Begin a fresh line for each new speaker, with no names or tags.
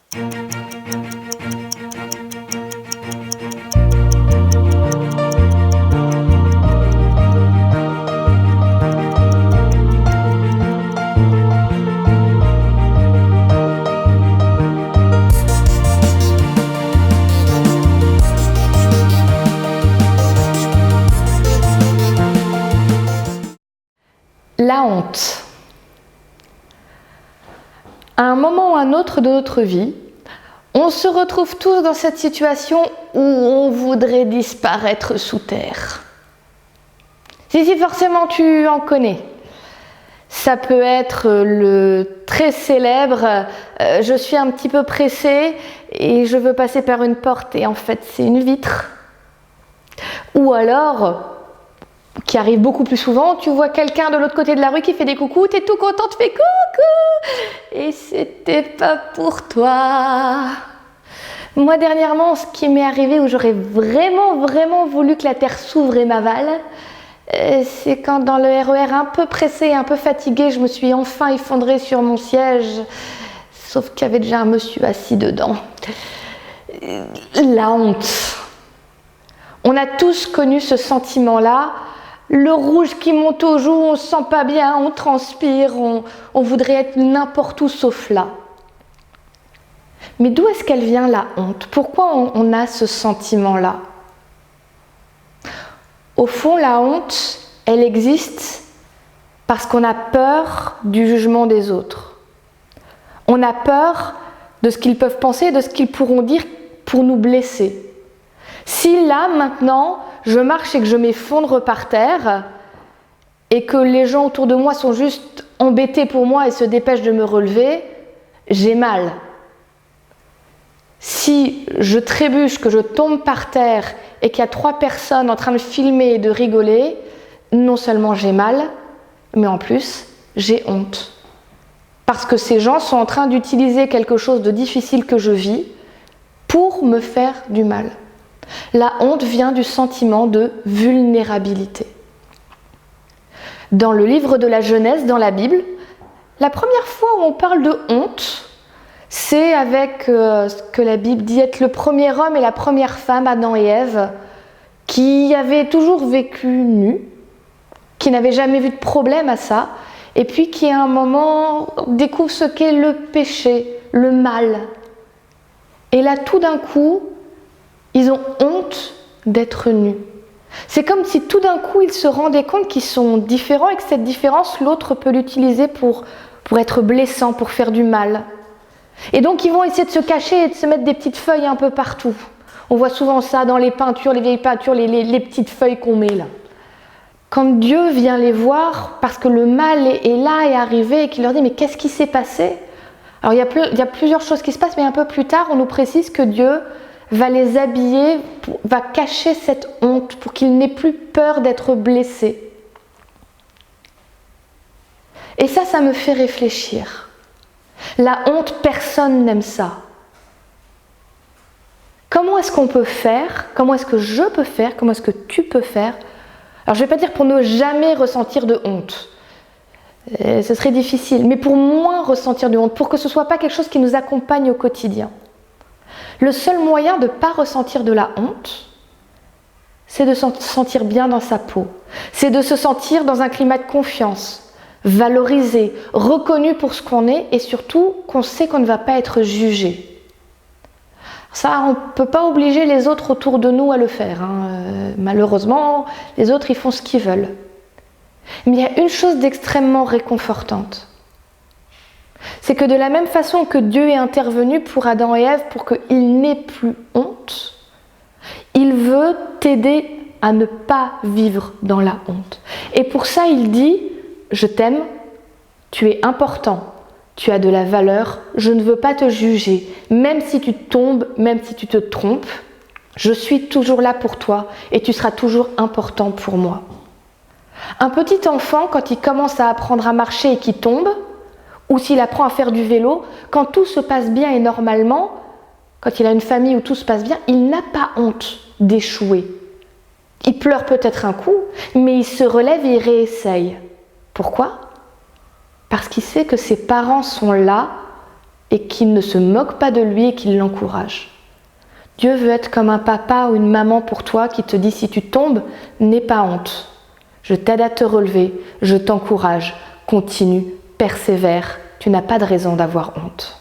La honte. À un moment ou un autre de notre vie, on se retrouve tous dans cette situation où on voudrait disparaître sous terre. Si, forcément tu en connais. Ça peut être le très célèbre « je suis un petit peu pressée et je veux passer par une porte et en fait c'est une vitre ». Ou alors, qui arrive beaucoup plus souvent, tu vois quelqu'un de l'autre côté de la rue qui fait des coucous, t'es tout content, tu fais coucou et c'était pas pour toi. Moi dernièrement, ce qui m'est arrivé où j'aurais vraiment voulu que la terre s'ouvre et m'avale, c'est quand dans le RER un peu pressé, un peu fatigué, je me suis enfin effondrée sur mon siège, sauf qu'il y avait déjà un monsieur assis dedans. La honte. On a tous connu ce sentiment-là, le rouge qui monte aux joues, on se sent pas bien, on transpire, on voudrait être n'importe où sauf là. Mais d'où est-ce qu'elle vient la honte? Pourquoi on a ce sentiment-là? Au fond, la honte, elle existe parce qu'on a peur du jugement des autres. On a peur de ce qu'ils peuvent penser, de ce qu'ils pourront dire pour nous blesser. Si là, maintenant, je marche et que je m'effondre par terre et que les gens autour de moi sont juste embêtés pour moi et se dépêchent de me relever, j'ai mal. Si je trébuche, que je tombe par terre et qu'il y a 3 personnes en train de filmer et de rigoler, non seulement j'ai mal, mais en plus, j'ai honte. Parce que ces gens sont en train d'utiliser quelque chose de difficile que je vis pour me faire du mal. La honte vient du sentiment de vulnérabilité. Dans le livre de la Genèse, dans la Bible, la première fois où on parle de honte, c'est avec ce que la Bible dit être le premier homme et la première femme, Adam et Ève, qui avaient toujours vécu nus, qui n'avaient jamais vu de problème à ça, et puis qui à un moment découvrent ce qu'est le péché, le mal. Et là, tout d'un coup, ils ont honte d'être nus. C'est comme si tout d'un coup, ils se rendaient compte qu'ils sont différents et que cette différence, l'autre peut l'utiliser pour être blessant, pour faire du mal. Et donc, ils vont essayer de se cacher et de se mettre des petites feuilles un peu partout. On voit souvent ça dans les peintures, les vieilles peintures, les petites feuilles qu'on met là. Quand Dieu vient les voir, parce que le mal est là, est arrivé, et qu'il leur dit « mais qu'est-ce qui s'est passé ?» Alors, il y a plusieurs choses qui se passent, mais un peu plus tard, on nous précise que Dieu va les habiller, va cacher cette honte pour qu'ils n'aient plus peur d'être blessés. Et ça me fait réfléchir. La honte, personne n'aime ça. Comment est-ce qu'on peut faire? Comment est-ce que je peux faire? Comment est-ce que tu peux faire? Alors je ne vais pas dire pour ne jamais ressentir de honte. Ce serait difficile, mais pour moins ressentir de honte, pour que ce ne soit pas quelque chose qui nous accompagne au quotidien. Le seul moyen de ne pas ressentir de la honte, c'est de se sentir bien dans sa peau. C'est de se sentir dans un climat de confiance, valorisé, reconnu pour ce qu'on est et surtout qu'on sait qu'on ne va pas être jugé. Ça, on ne peut pas obliger les autres autour de nous à le faire. Malheureusement, les autres, ils font ce qu'ils veulent. Mais il y a une chose d'extrêmement réconfortante. C'est que de la même façon que Dieu est intervenu pour Adam et Ève pour qu'ils n'aient plus honte, il veut t'aider à ne pas vivre dans la honte. Et pour ça, il dit « Je t'aime, tu es important, tu as de la valeur, je ne veux pas te juger, même si tu tombes, même si tu te trompes, je suis toujours là pour toi et tu seras toujours important pour moi. » Un petit enfant, quand il commence à apprendre à marcher et qu'il tombe, ou s'il apprend à faire du vélo, quand tout se passe bien et normalement, quand il a une famille où tout se passe bien, il n'a pas honte d'échouer. Il pleure peut-être un coup, mais il se relève et il réessaye. Pourquoi ? Parce qu'il sait que ses parents sont là et qu'il ne se moque pas de lui et qu'il l'encourage. Dieu veut être comme un papa ou une maman pour toi qui te dit si tu tombes, n'aie pas honte. Je t'aide à te relever, je t'encourage, continue, persévère, tu n'as pas de raison d'avoir honte.